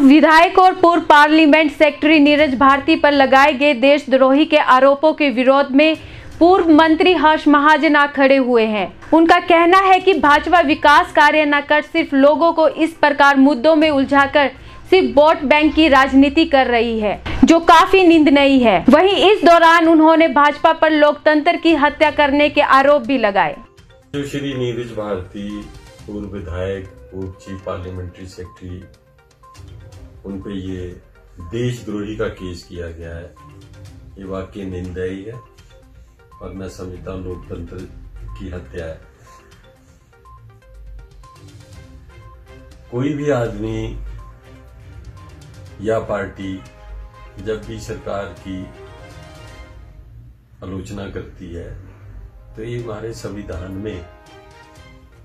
विधायक और पूर्व पार्लियामेंट सेक्रेटरी नीरज भारती पर लगाए गए देशद्रोही के आरोपों के विरोध में पूर्व मंत्री हर्ष महाजन आ खड़े हुए हैं। उनका कहना है कि भाजपा विकास कार्य न कर सिर्फ लोगों को इस प्रकार मुद्दों में उलझाकर सिर्फ वोट बैंक की राजनीति कर रही है, जो काफी निंदनीय है। वहीं इस दौरान उन्होंने भाजपा पर लोकतंत्र की हत्या करने के आरोप भी लगाए। जो श्री नीरज भारती पूर्व विधायक, पूर्व चीफ पार्लियामेंट्री सेक्रेटरी, उन पे ये देशद्रोही का केस किया गया है, ये वाकई निंदनीय है और मैं समझता हूं लोकतंत्र की हत्या है। कोई भी आदमी या पार्टी जब भी सरकार की आलोचना करती है तो ये हमारे संविधान में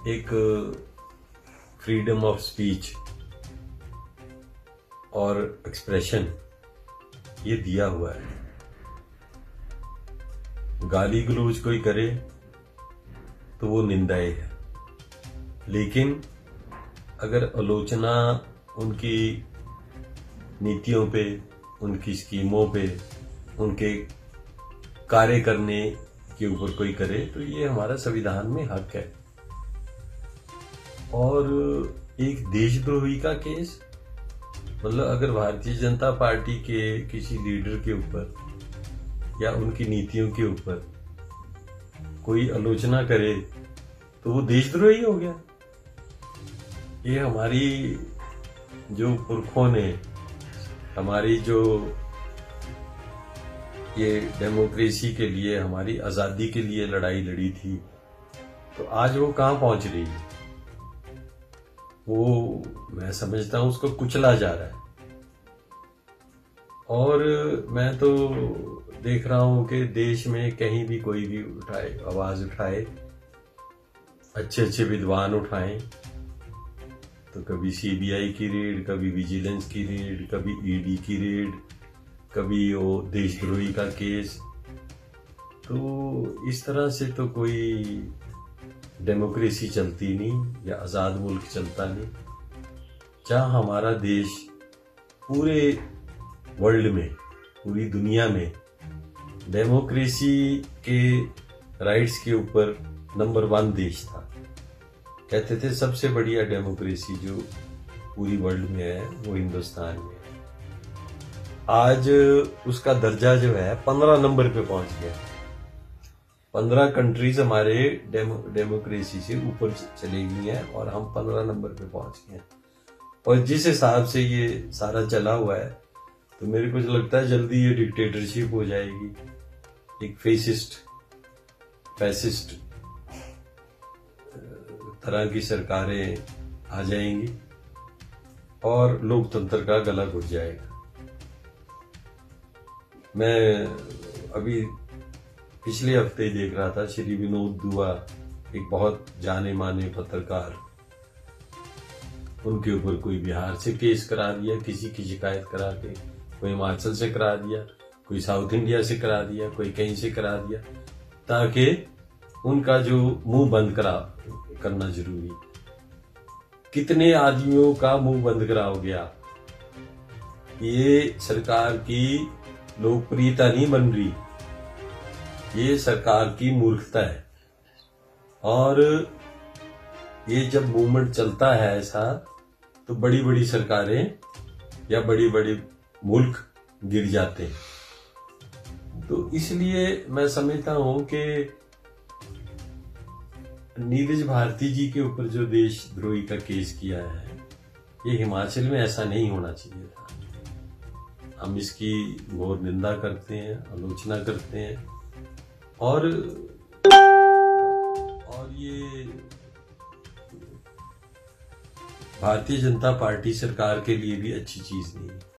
एक फ्रीडम ऑफ स्पीच और एक्सप्रेशन ये दिया हुआ है। गाली गलौज कोई करे तो वो निंदाए है, लेकिन अगर आलोचना उनकी नीतियों पे, उनकी स्कीमों पे, उनके कार्य करने के ऊपर कोई करे तो ये हमारा संविधान में हक है। और एक देशद्रोही का केस, मतलब अगर भारतीय जनता पार्टी के किसी लीडर के ऊपर या उनकी नीतियों के ऊपर कोई आलोचना करे तो वो देशद्रोही हो गया। ये हमारी जो पुरखों ने, हमारी जो ये डेमोक्रेसी के लिए, हमारी आजादी के लिए लड़ाई लड़ी थी, तो आज वो कहां पहुंच रही है? वो मैं समझता हूं उसको कुचला जा रहा है। और मैं तो देख रहा हूं कि देश में कहीं भी कोई भी उठाए, आवाज उठाए, अच्छे अच्छे विद्वान उठाएं, तो कभी सीबीआई की रेड, कभी विजिलेंस की रेड, कभी ईडी की रेड, कभी वो देशद्रोही का केस। तो इस तरह से तो कोई डेमोक्रेसी चलती नहीं या आजाद मुल्क चलता नहीं। जहां हमारा देश पूरे वर्ल्ड में, पूरी दुनिया में डेमोक्रेसी के राइट्स के ऊपर नंबर 1 देश था। कहते थे सबसे बढ़िया डेमोक्रेसी जो पूरी वर्ल्ड में है वो हिंदुस्तान में है। आज उसका दर्जा जो है 15 नंबर पे पहुंच गया। 15 कंट्रीज हमारे डेमोक्रेसी से ऊपर चली गई हैं और हम 15 नंबर पे पहुंच गए। और जिस हिसाब से ये सारा चला हुआ है तो मेरे को लगता है जल्दी ये डिक्टेटरशिप हो जाएगी, एक फैसिस्ट तरह की सरकारें आ जाएंगी और लोकतंत्र का गला घुट जाएगा। मैं अभी पिछले हफ्ते ही देख रहा था, श्री विनोद दुआ, एक बहुत जाने माने पत्रकार, उनके ऊपर कोई बिहार से केस करा दिया, किसी की शिकायत करा के, कोई हिमाचल से करा दिया, कोई साउथ इंडिया से करा दिया, कोई कहीं से करा दिया, ताकि उनका जो मुंह बंद करना जरूरी। कितने आदमियों का मुंह बंद कराओ गया? ये सरकार की लोकप्रियता नहीं बन रही, ये सरकार की मूर्खता है। और ये जब मूवमेंट चलता है ऐसा, तो बड़ी बड़ी सरकारें या बड़ी बड़ी मुल्क गिर जाते हैं। तो इसलिए मैं समझता हूं कि नीरज भारती जी के ऊपर जो देशद्रोही का केस किया है, ये हिमाचल में ऐसा नहीं होना चाहिए था। हम इसकी घोर निंदा करते हैं, आलोचना करते हैं और ये भारतीय जनता पार्टी सरकार के लिए भी अच्छी चीज नहीं है।